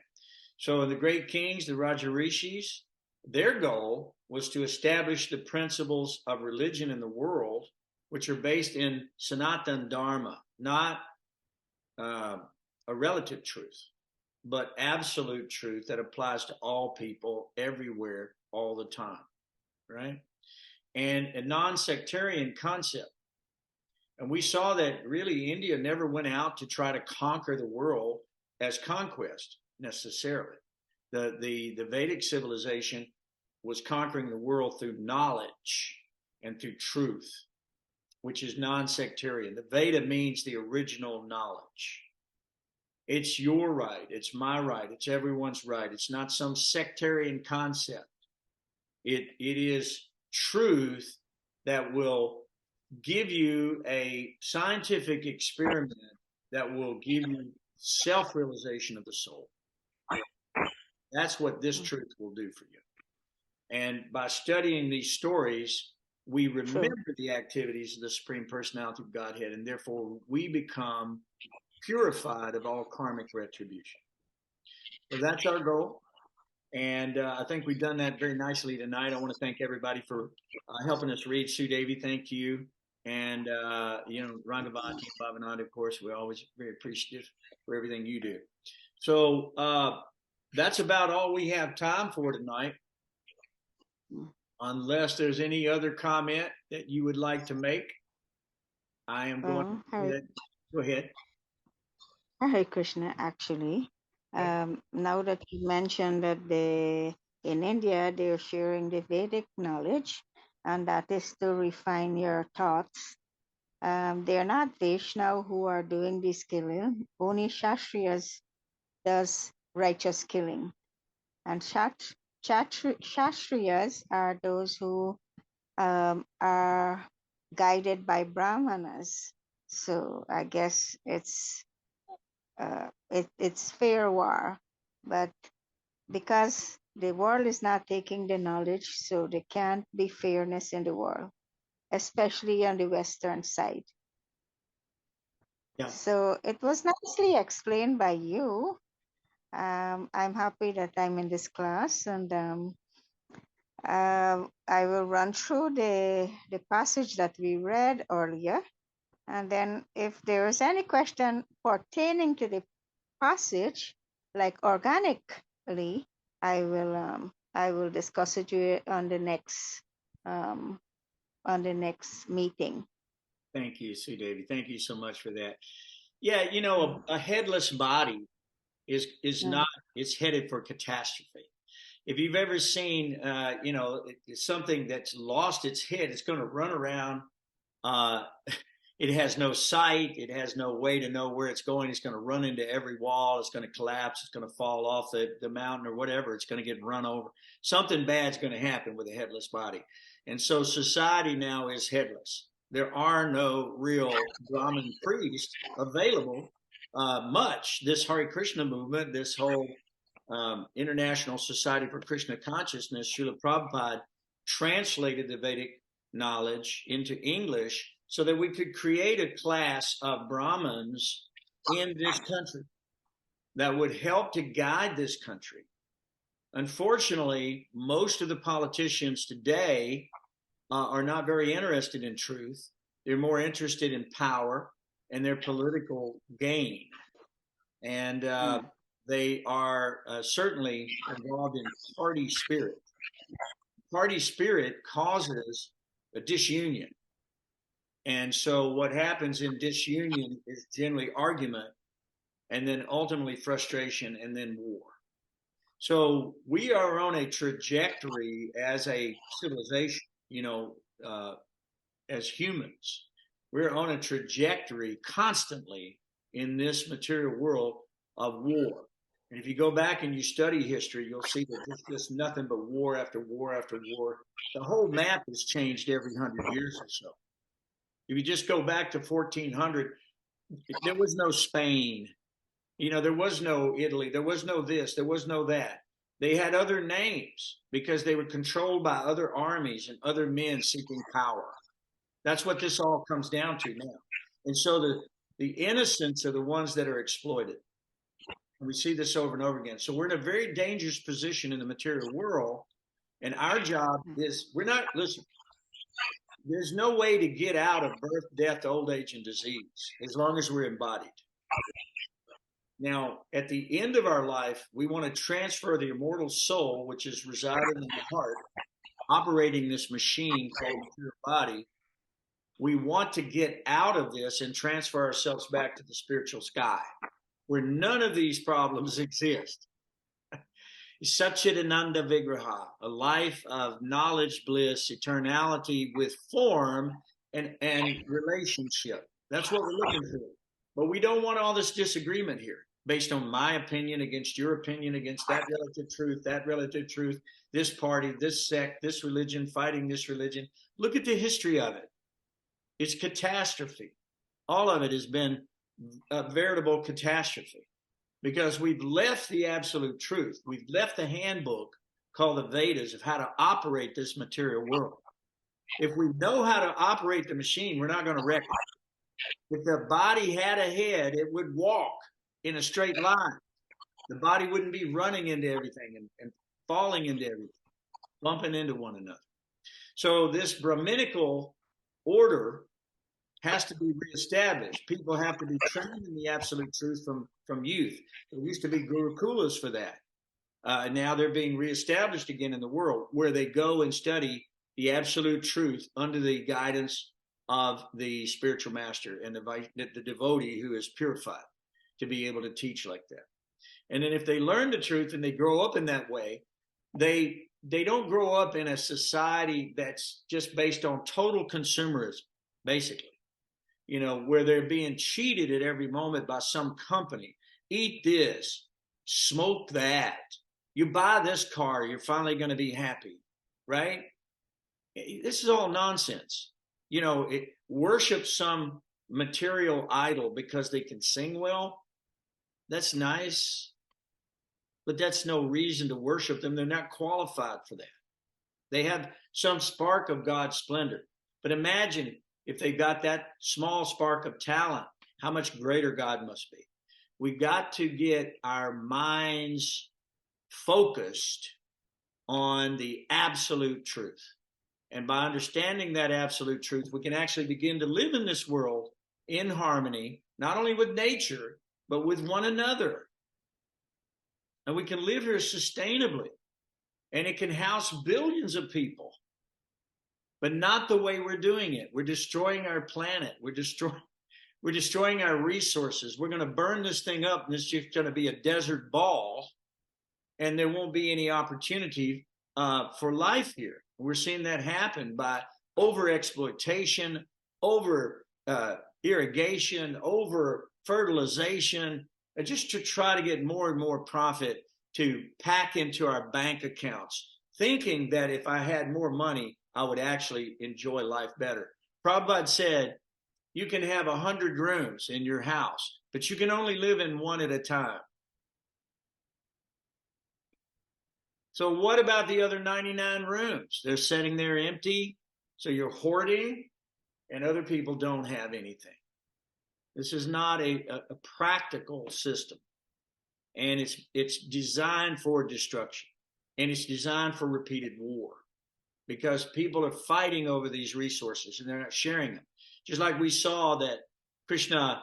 So the great kings, the Raja Rishis, their goal was to establish the principles of religion in the world, which are based in Sanatan Dharma, not a relative truth, but absolute truth that applies to all people everywhere all the time, right? And a non-sectarian concept. And we saw that really India never went out to try to conquer the world as conquest necessarily. The Vedic civilization was conquering the world through knowledge and through truth, which is non-sectarian. The Veda means the original knowledge. It's your right, it's my right, it's everyone's right. It's not some sectarian concept. It is truth that will give you a scientific experiment that will give you self-realization of the soul. That's what this truth will do for you. And by studying these stories, we remember the activities of the Supreme Personality of Godhead, and therefore we become purified of all karmic retribution. So that's our goal. And I think we've done that very nicely tonight. I want to thank everybody for helping us read. Sue Davy, thank you. And, Rangavati, Bhavananda, of course, we're always very appreciative for everything you do. So that's about all we have time for tonight. Unless there's any other comment that you would like to make, I am going to go ahead. Hare Krishna, actually. Now that you mentioned that in India, they're sharing the Vedic knowledge, and that is to refine your thoughts. They're not Vaishnava who are doing this killing. Only Shastriyas does righteous killing. And Shastriyas are those who are guided by Brahmanas. So I guess it's fair war, but because the world is not taking the knowledge, so there can't be fairness in the world, especially on the Western side. Yeah. So it was nicely explained by you. I'm happy that I'm in this class, and I will run through the passage that we read earlier. And then if there is any question pertaining to the passage, like organically, I will discuss it on the next meeting. Thank you, Sue Davy. Thank you so much for that. Yeah, a headless body is not, it's headed for catastrophe. If you've ever seen, something that's lost its head, it's going to run around. It has no sight. It has no way to know where it's going. It's going to run into every wall. It's going to collapse. It's going to fall off the mountain or whatever. It's going to get run over. Something bad's going to happen with a headless body. And so society now is headless. There are no real Brahmin priests available much. This Hare Krishna movement, this whole International Society for Krishna Consciousness, Srila Prabhupada translated the Vedic knowledge into English so that we could create a class of Brahmins in this country that would help to guide this country. Unfortunately, most of the politicians today are not very interested in truth. They're more interested in power and their political gain. And they are certainly involved in party spirit. Party spirit causes a disunion. And so what happens in disunion is generally argument, and then ultimately frustration, and then war. So we are on a trajectory as a civilization, as humans. We're on a trajectory constantly in this material world of war. And if you go back and you study history, you'll see that there's just nothing but war after war after war. The whole map has changed every 100 years or so. If you just go back to 1400, there was no Spain. There was no Italy. There was no this. There was no that. They had other names because they were controlled by other armies and other men seeking power. That's what this all comes down to now. And so the innocents are the ones that are exploited. And we see this over and over again. So we're in a very dangerous position in the material world. And our job is, there's no way to get out of birth, death, old age, and disease as long as we're embodied. Now, at the end of our life, we want to transfer the immortal soul, which is residing in the heart, operating this machine called your body. We want to get out of this and transfer ourselves back to the spiritual sky, where none of these problems exist. Satchidananda Vigraha, a life of knowledge, bliss, eternality with form and relationship. That's what we're looking for. But we don't want all this disagreement here, based on my opinion against your opinion, against that relative truth, this party, this sect, this religion, fighting this religion. Look at the history of it. It's catastrophe. All of it has been a veritable catastrophe because we've left the absolute truth. We've left the handbook called the Vedas of how to operate this material world. If we know how to operate the machine, we're not going to wreck it. If the body had a head, it would walk in a straight line. The body wouldn't be running into everything and falling into everything, bumping into one another. So this Brahminical order has to be reestablished. People have to be trained in the absolute truth from youth. There used to be gurukulas for that. Now they're being reestablished again in the world, where they go and study the absolute truth under the guidance of the spiritual master and the devotee who is purified to be able to teach like that. And then if they learn the truth and they grow up in that way, they don't grow up in a society that's just based on total consumerism, basically, where they're being cheated at every moment by some company. Eat this, smoke that. You buy this car, you're finally going to be happy, right? This is all nonsense. Worship some material idol because they can sing well. That's nice, but that's no reason to worship them. They're not qualified for that. They have some spark of God's splendor. But imagine if they got that small spark of talent, how much greater God must be. We got to get our minds focused on the absolute truth. And by understanding that absolute truth, we can actually begin to live in this world in harmony, not only with nature, but with one another. And we can live here sustainably. And it can house billions of people. But not the way we're doing it. We're destroying our planet. We're destroying our resources. We're going to burn this thing up, and it's just going to be a desert ball. And there won't be any opportunity for life here. We're seeing that happen by over-exploitation, over-irrigation, over-fertilization, just to try to get more and more profit to pack into our bank accounts, thinking that if I had more money, I would actually enjoy life better. Prabhupada said, you can have 100 rooms in your house, but you can only live in one at a time. So what about the other 99 rooms? They're sitting there empty, so you're hoarding, and other people don't have anything. This is not a practical system, and it's designed for destruction, and it's designed for repeated war, because people are fighting over these resources, and they're not sharing them. Just like we saw that Krishna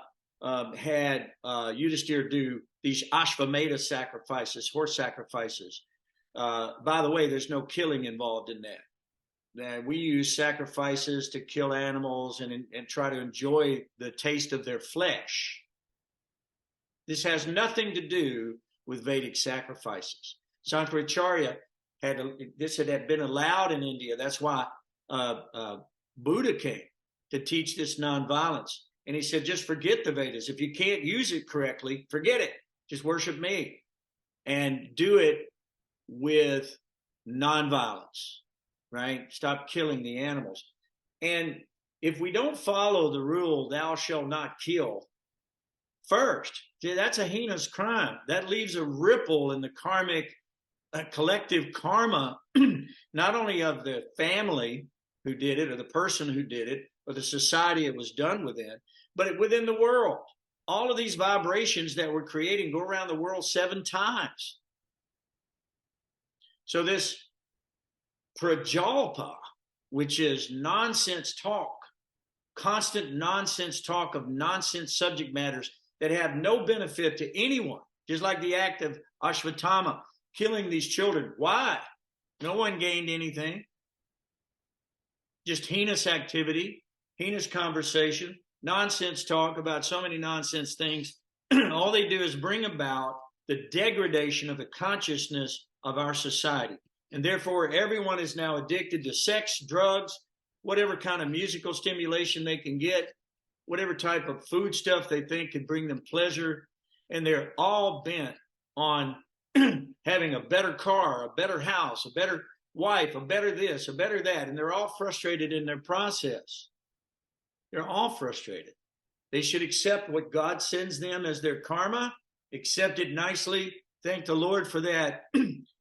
had Yudhishthira do these Ashwsttama sacrifices, horse sacrifices. By the way, there's no killing involved in that. We use sacrifices to kill animals and try to enjoy the taste of their flesh. This has nothing to do with Vedic sacrifices. Sankaracharya had been allowed in India. That's why Buddha came to teach this nonviolence. And he said, just forget the Vedas. If you can't use it correctly, forget it. Just worship me and do it with nonviolence, right? Stop killing the animals. And if we don't follow the rule, thou shalt not kill first, that's a heinous crime. That leaves a ripple in the karmic, collective karma, not only of the family who did it or the person who did it or the society it was done within, but within the world. All of these vibrations that we're creating go around the world 7 times. So this prajalpa, which is nonsense talk, constant nonsense talk of nonsense subject matters that have no benefit to anyone, just like the act of Ashwsttama, killing these children. Why? No one gained anything. Just heinous activity, heinous conversation, nonsense talk about so many nonsense things. All they do is bring about the degradation of the consciousness of our society. And therefore, everyone is now addicted to sex, drugs, whatever kind of musical stimulation they can get, whatever type of food stuff they think could bring them pleasure. And they're all bent on having a better car, a better house, a better wife, a better this, a better that. And they're all frustrated in their process. They're all frustrated. They should accept what God sends them as their karma, accept it nicely, thank the Lord for that,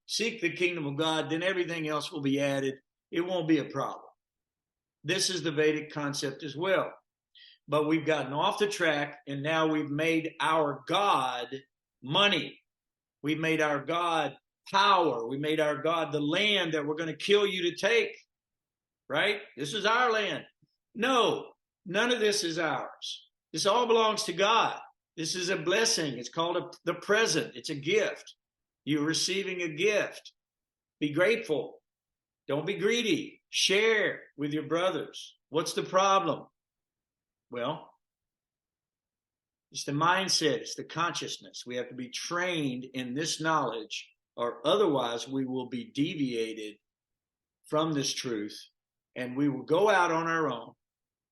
seek the kingdom of God, then everything else will be added. It won't be a problem. This is the Vedic concept as well. But we've gotten off the track, and now we've made our God money. We've made our God power. We made our God the land that we're going to kill you to take, right? This is our land. No, none of this is ours. This all belongs to God. This is a blessing. It's called the present. It's a gift. You're receiving a gift. Be grateful. Don't be greedy. Share with your brothers. What's the problem? Well, it's the mindset. It's the consciousness. We have to be trained in this knowledge, or otherwise we will be deviated from this truth, and we will go out on our own,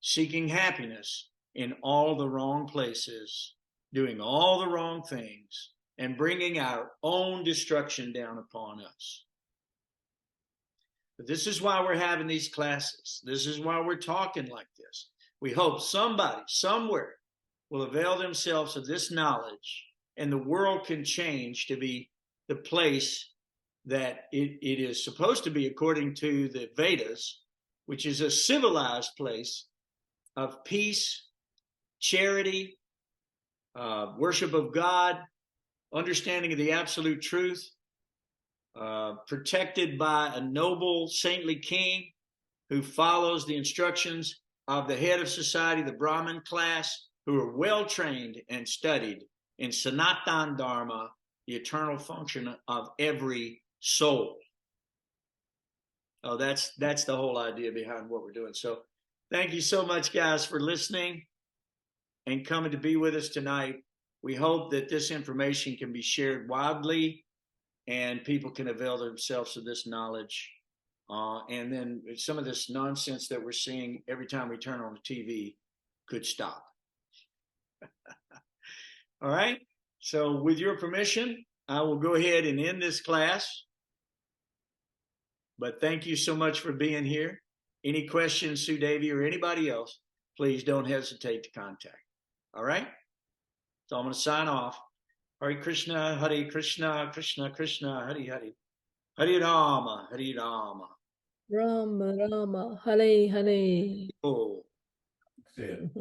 seeking happiness in all the wrong places, doing all the wrong things, and bringing our own destruction down upon us. But this is why we're having these classes. This is why we're talking like this. We hope somebody, somewhere, will avail themselves of this knowledge, and the world can change to be the place that it is supposed to be according to the Vedas, which is a civilized place of peace, charity, worship of God, understanding of the absolute truth, protected by a noble, saintly king who follows the instructions of the head of society, the Brahmin class, who are well trained and studied in Sanatan Dharma, the eternal function of every soul. Oh, that's the whole idea behind what we're doing. So thank you so much, guys, for listening and coming to be with us tonight. We hope that this information can be shared widely and people can avail themselves of this knowledge. And then some of this nonsense that we're seeing every time we turn on the TV could stop. All right. So with your permission, I will go ahead and end this class. But thank you so much for being here. Any questions, Sue Devi, or anybody else, please don't hesitate to contact. All right? So I'm going to sign off. Hare Krishna, Krishna Krishna, Hare Hare. Hare Rama, Hare Rama. Rama, Rama, Hare Hare. Oh. See it.